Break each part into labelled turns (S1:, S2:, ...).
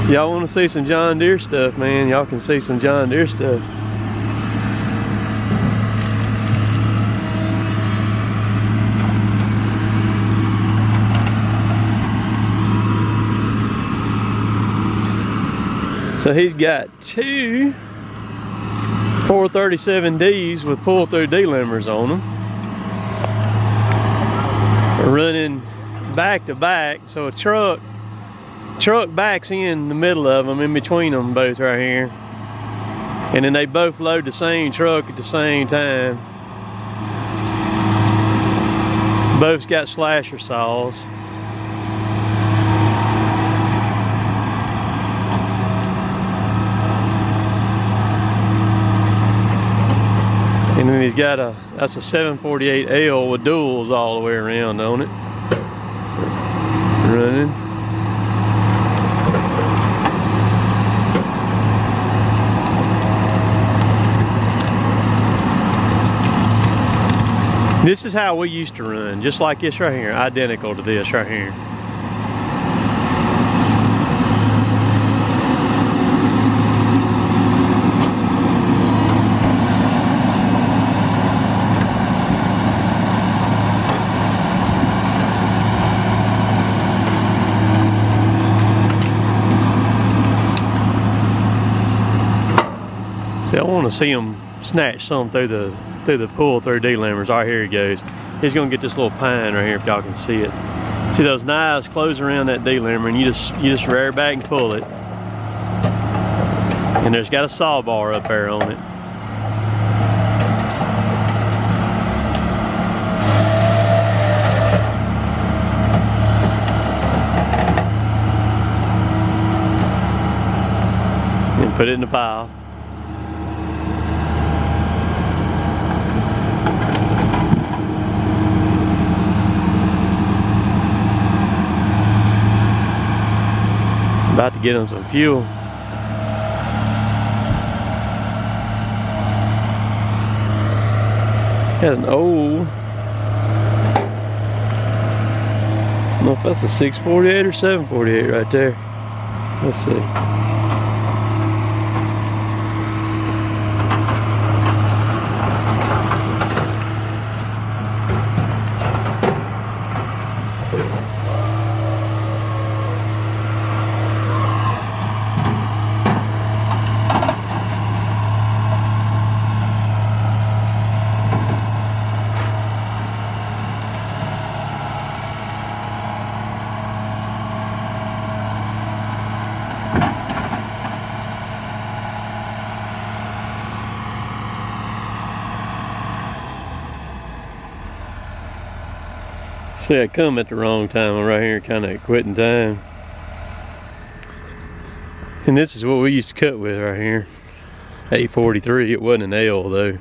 S1: If y'all want to see some John Deere stuff, man, y'all can see some John Deere stuff. So he's got two 437Ds with pull-through D-limbers on them, running back to back. So a truck backs in the middle of them, in between them both right here, and then they both load the same truck at the same time. Both's got slasher saws. And then he's got that's a 748L with duals all the way around on it. Running. This is how we used to run, just like this right here, identical to this right here. See, I want to see him snatch some through the pull-through D-limbers. All right, here he goes. He's gonna get this little pine right here if y'all can see it. See those knives close around that D-limber, and you just rear back and pull it. And there's got a saw bar up there on it. And put it in the pile. About to get on some fuel. Got an old, I don't know if that's a 648 or 748 right there. Let's see. See, I come at the wrong time. I'm right here kind of quitting time. And this is what we used to cut with right here. 843, it wasn't an L though.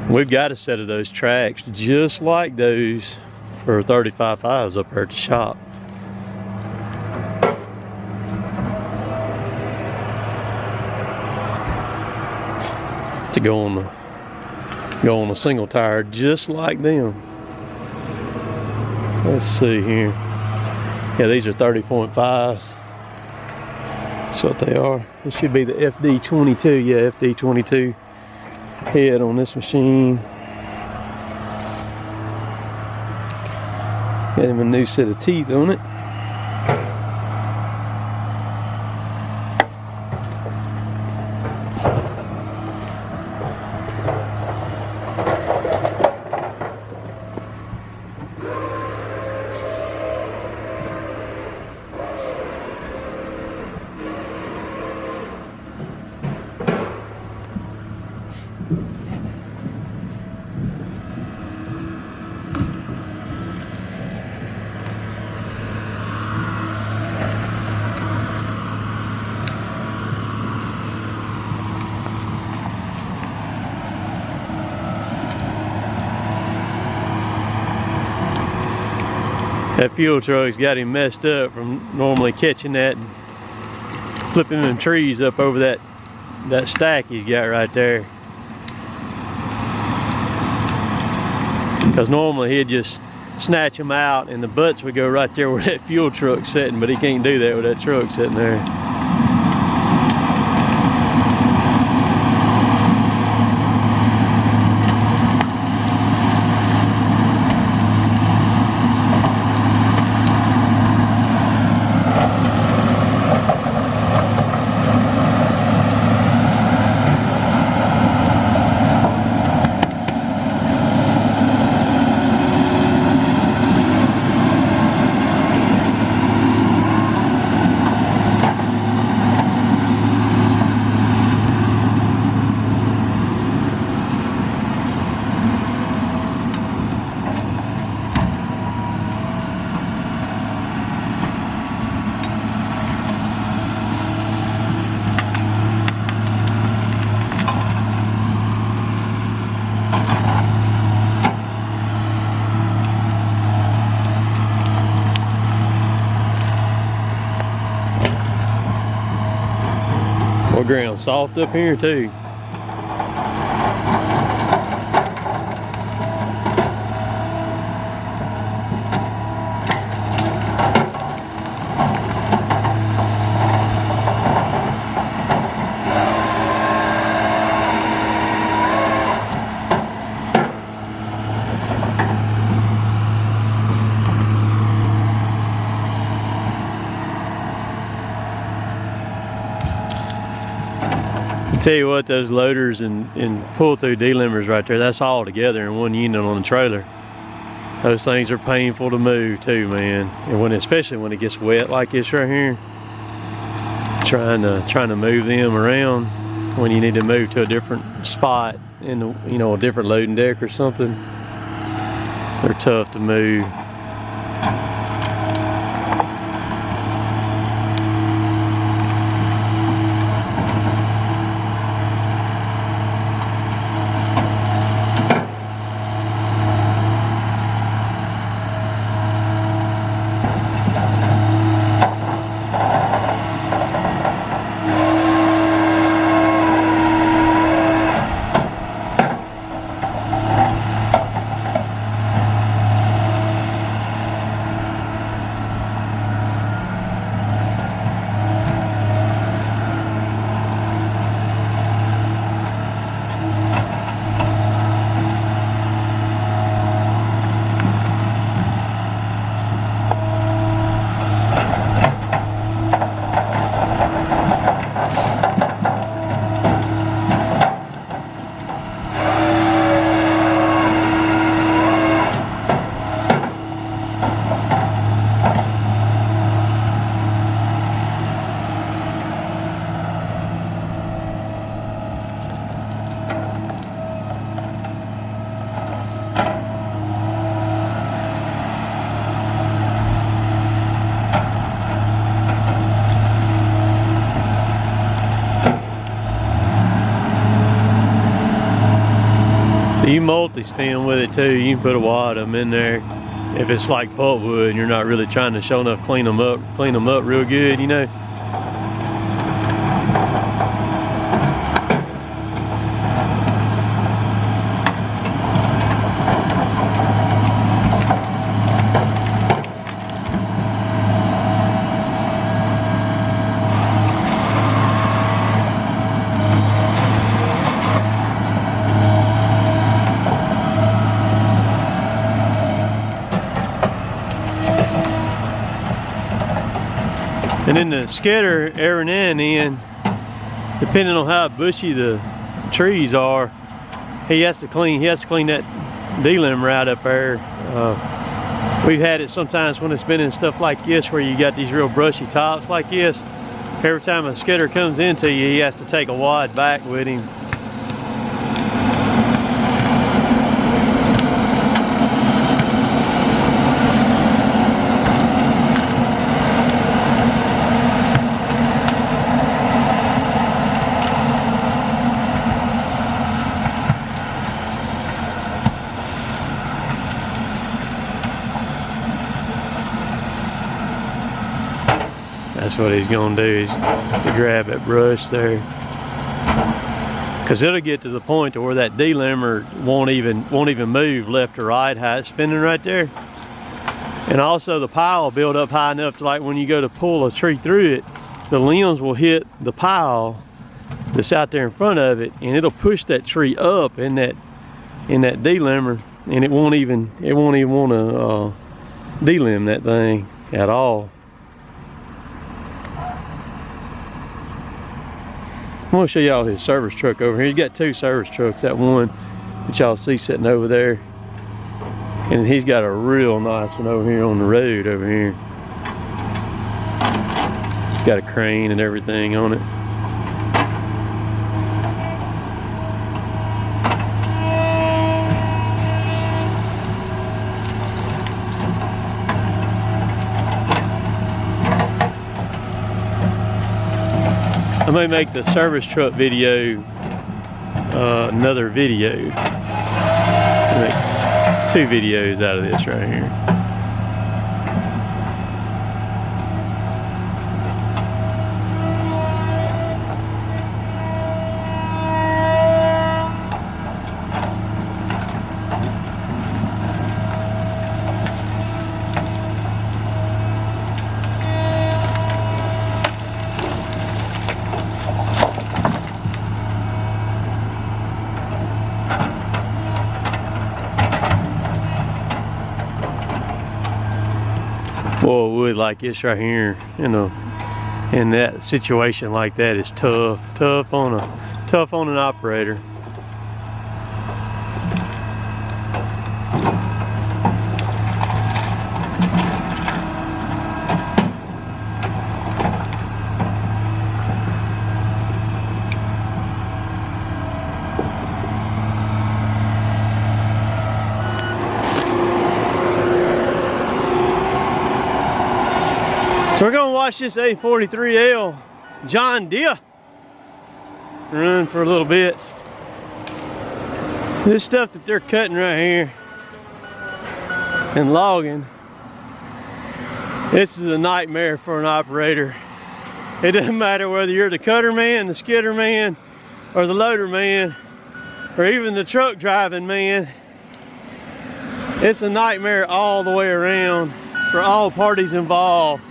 S1: We've got a set of those tracks just like those for 35.5s up there at the shop. To go on a single tire just like them. Let's see here. Yeah, these are 30.5s. That's what they are. This should be the FD22. Yeah, FD22 head on this machine. Got him a new set of teeth on it. That fuel truck's got him messed up from normally catching that and flipping them trees up over that stack he's got right there. Because normally he'd just snatch them out, and the butts would go right there where that fuel truck's sitting, but he can't do that with that truck sitting there. Well, ground soft up here too. Tell you what, those loaders and pull-through D-limbers right there, that's all together in one unit on the trailer. Those things are painful to move too, man. And especially when it gets wet like this right here, trying to move them around when you need to move to a different spot in the, you know, a different loading deck or something. They're tough to move. You multi-stem with it too. You can put a wad of them in there. If it's like pulpwood and you're not really trying to show enough clean them up real good, you know. And then the skidder, every now and then, depending on how bushy the trees are, he has to clean that D-limber out up there. We've had it sometimes when it's been in stuff like this where you got these real brushy tops like this. Every time a skidder comes into you, he has to take a wad back with him. That's what he's gonna do, is to grab that brush there, because it'll get to the point to where that D-limber won't even move left or right, how it's spinning right there. And also the pile will build up high enough to, like, when you go to pull a tree through it, the limbs will hit the pile that's out there in front of it, and it'll push that tree up in that delimber, and it won't even want to delimb that thing at all. I'm gonna show y'all his service truck over here. He's got two service trucks. That one that y'all see sitting over there, and he's got a real nice one over here on the road over here. It's got a crane and everything on it. I may make the service truck video another video. Make 2 videos out of this right here. Boy, wood like this right here, you know, in that situation like that is tough on an operator. So we're gonna watch this A43L John Deere run for a little bit. This stuff that they're cutting right here and logging, this is a nightmare for an operator. It doesn't matter whether you're the cutter man, the skidder man, or the loader man, or even the truck driving man. It's a nightmare all the way around for all parties involved.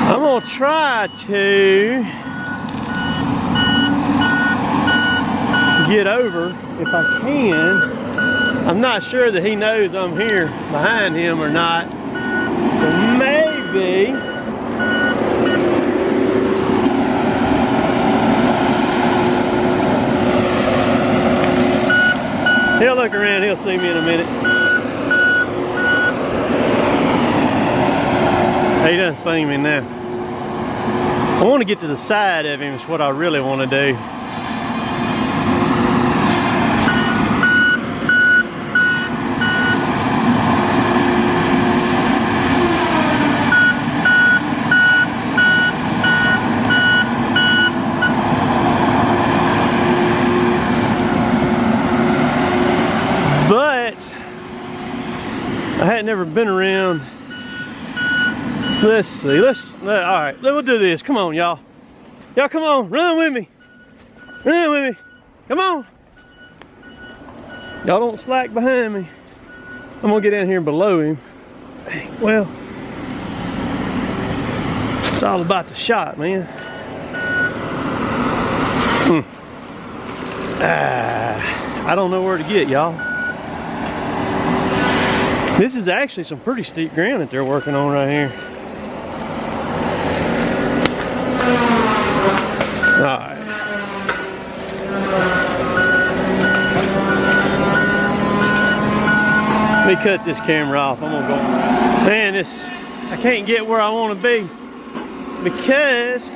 S1: I'm gonna try to get over if I can. I'm not sure that he knows I'm here behind him or not. So maybe he'll look around, he'll see me in a minute. He doesn't see me now. I want to get to the side of him is what I really want to do. But I had never been around. Let's see, all right, we'll do this. Come on, y'all. Y'all come on, run with me. Run with me, come on. Y'all don't slack behind me. I'm gonna get down here below him. Well, it's all about the shot, man. I don't know where to get, y'all. This is actually some pretty steep ground that they're working on right here. Alright. Let me cut this camera off. I'm gonna go. Man, I can't get where I want to be because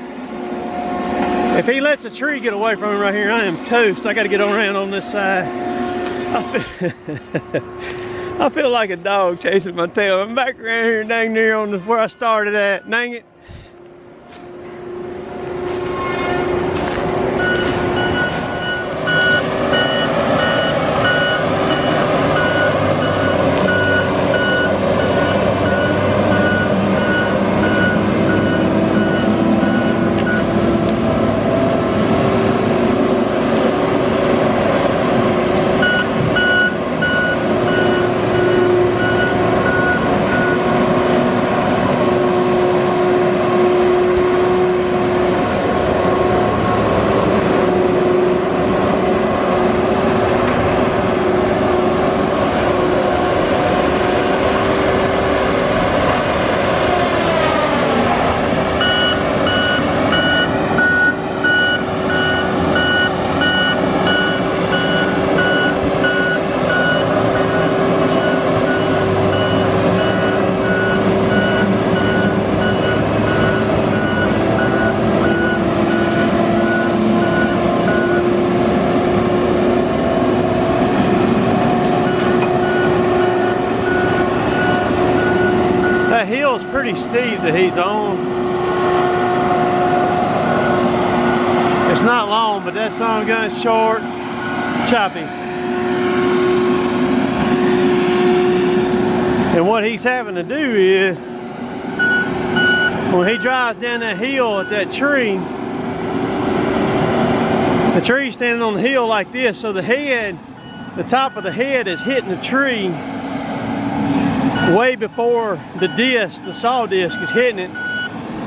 S1: if he lets a tree get away from me right here, I am toast. I got to get around on this side. I feel like a dog chasing my tail. I'm back around here dang near on where I started at. Dang it. pretty steep that he's on. It's not long, but that son of a gun's short, choppy. And what he's having to do is, when he drives down that hill at that tree, the tree's standing on the hill like this, so the head, the top of the head is hitting the tree way before the disc, the saw disc, is hitting it.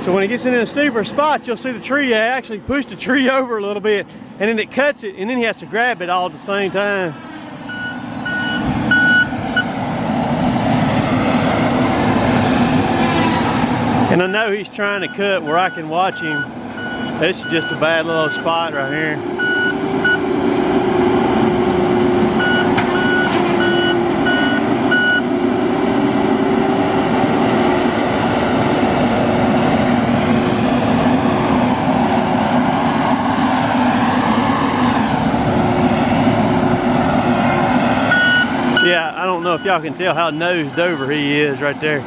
S1: So when he gets in the steeper spots, you'll see the tree actually push the tree over a little bit, and then it cuts it, and then he has to grab it all at the same time. And I know he's trying to cut where I can watch him. This is just a bad little spot right here. See, I don't know if y'all can tell how nosed over he is right there.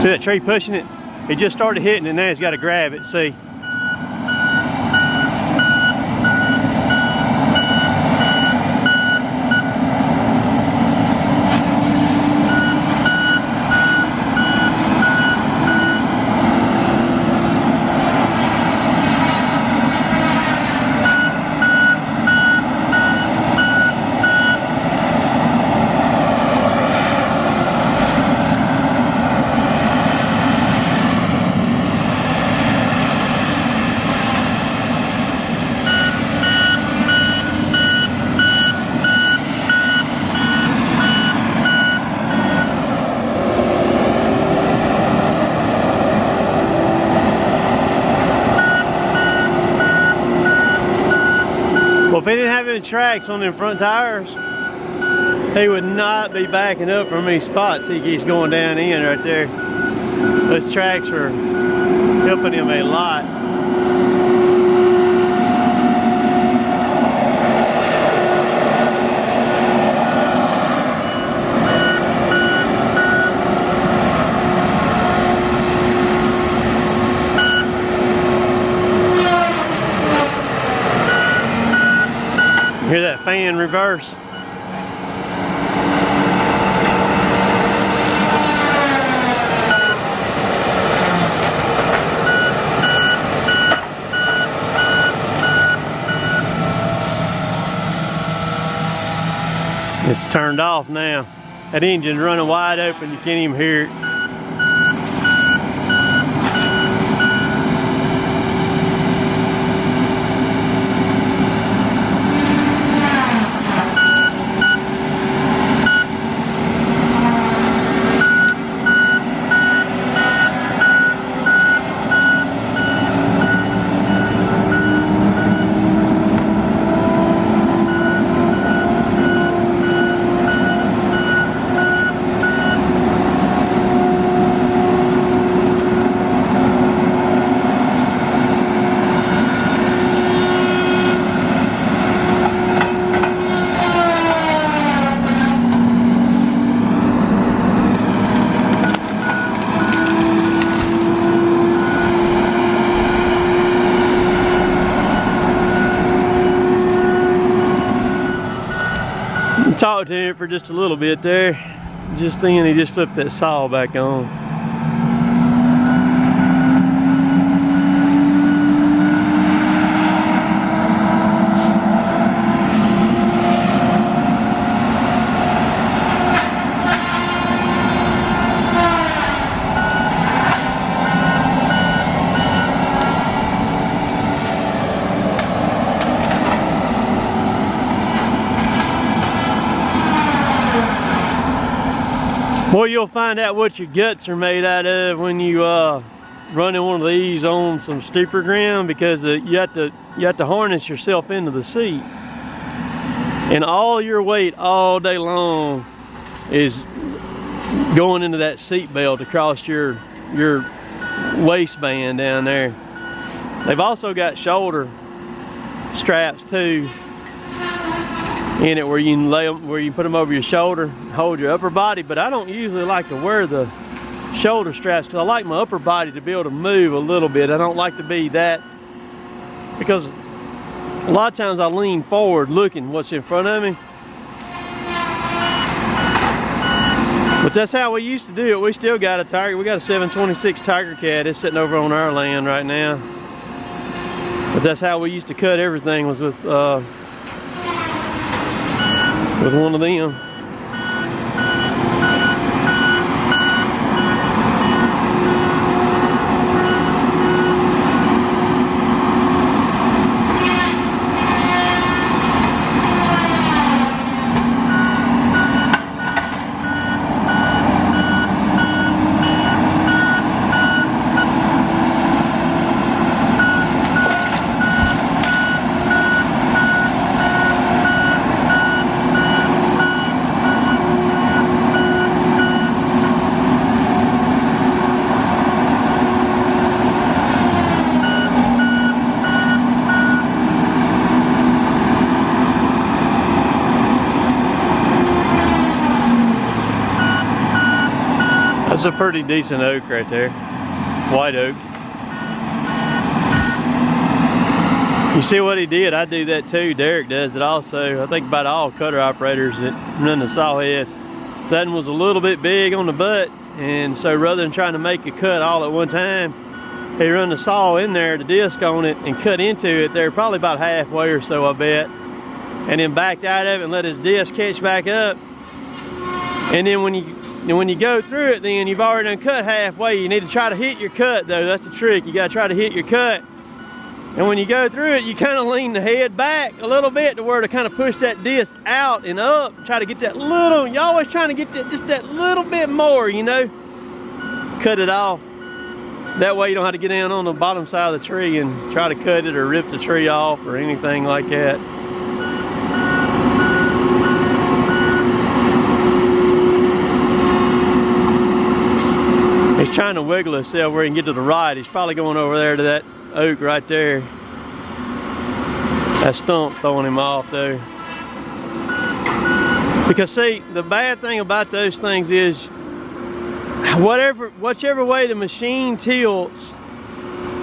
S1: See that tree pushing it? He just started hitting it, and now he's got to grab it, see? Well, if he didn't have any tracks on them front tires, he would not be backing up from these spots he keeps going down in right there. Those tracks are helping him a lot. Hear that fan reverse? It's turned off now. That engine's running wide open, you can't even hear it. Talked to him for just a little bit there. Just thinking he just flipped that saw back on. Well, you'll find out what your guts are made out of when you running one of these on some steeper ground, because you have to harness yourself into the seat, and all your weight all day long is going into that seat belt across your waistband down there. They've also got shoulder straps too. in it where you can lay them, where you put them over your shoulder, hold your upper body. But I don't usually like to wear the shoulder straps because I like my upper body to be able to move a little bit. I don't like to be that, because a lot of times I lean forward looking what's in front of me. But that's how we used to do it. We still got a Tiger. We got a 726 Tigercat. It's sitting over on our land right now. But that's how we used to cut everything, was with one of them. That's a pretty decent oak right there, white oak. You see what he did? I do that too. Derek does it also. I think about all cutter operators that run the saw heads. That one was a little bit big on the butt, and so rather than trying to make a cut all at one time, he run the saw in there, the disc on it, and cut into it there, probably about halfway or so, I bet, and then backed out of it and let his disc catch back up. And then when you go through it, then you've already done cut halfway. You need to try to hit your cut though. That's the trick. You gotta try to hit your cut. And when you go through it, you kind of lean the head back a little bit to where to kind of push that disc out and up. Try to get that little, you're always trying to get that, just that little bit more, you know. Cut it off. That way you don't have to get down on the bottom side of the tree and try to cut it or rip the tree off or anything like that. He's trying to wiggle himself where he can get to the right. He's probably going over there to that oak right there. That stump throwing him off though. Because see, the bad thing about those things is whichever way the machine tilts,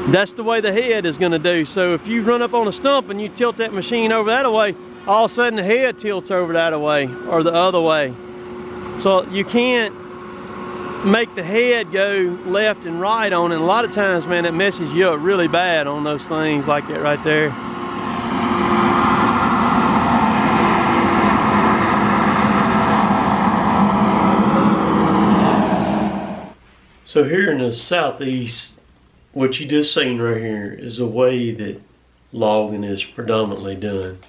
S1: that's the way the head is gonna do. So if you run up on a stump and you tilt that machine over that way, all of a sudden the head tilts over that way or the other way. So you can't make the head go left and right on it. And a lot of times, man, it messes you up really bad on those things like that right there. So here in the southeast, what you just seen right here is a way that logging is predominantly done.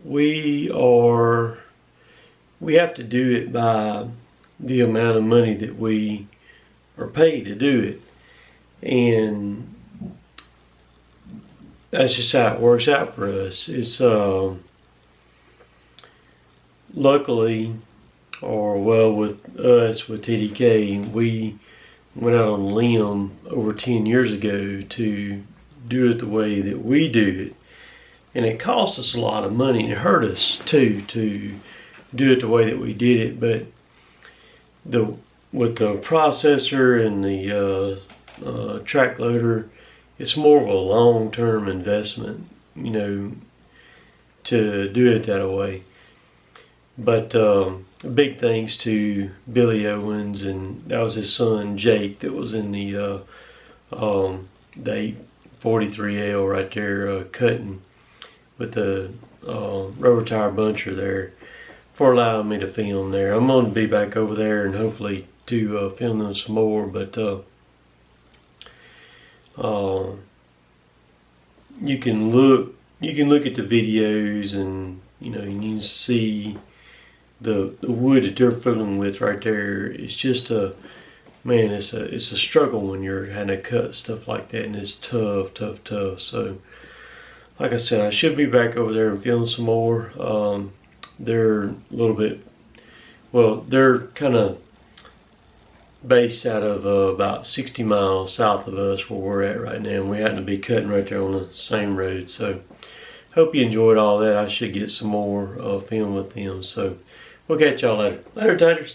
S1: We have to do it by the amount of money that we are paid to do it. And that's just how it works out for us. It's luckily, or well, with us, with TDK, we went out on a limb over 10 years ago to do it the way that we do it. And it cost us a lot of money, and it hurt us too to do it the way that we did it. But with the processor and the track loader, it's more of a long-term investment, you know, to do it that way. But big thanks to Billy Owens, and that was his son Jake that was in the 843L right there cutting with the rubber tire buncher there, for allowing me to film there. I'm going to be back over there and hopefully to film them some more. But you can look at the videos, and you know, you can see the wood that they're fiddling with right there. It's just a, man, it's a struggle when you're having to cut stuff like that, and it's tough. So like I said, I should be back over there and film some more. They're a little bit, well, they're kind of based out of about 60 miles south of us where we're at right now, and we happen to be cutting right there on the same road. So hope you enjoyed all that. I should get some more film with them. So we'll catch y'all later. Later, taters.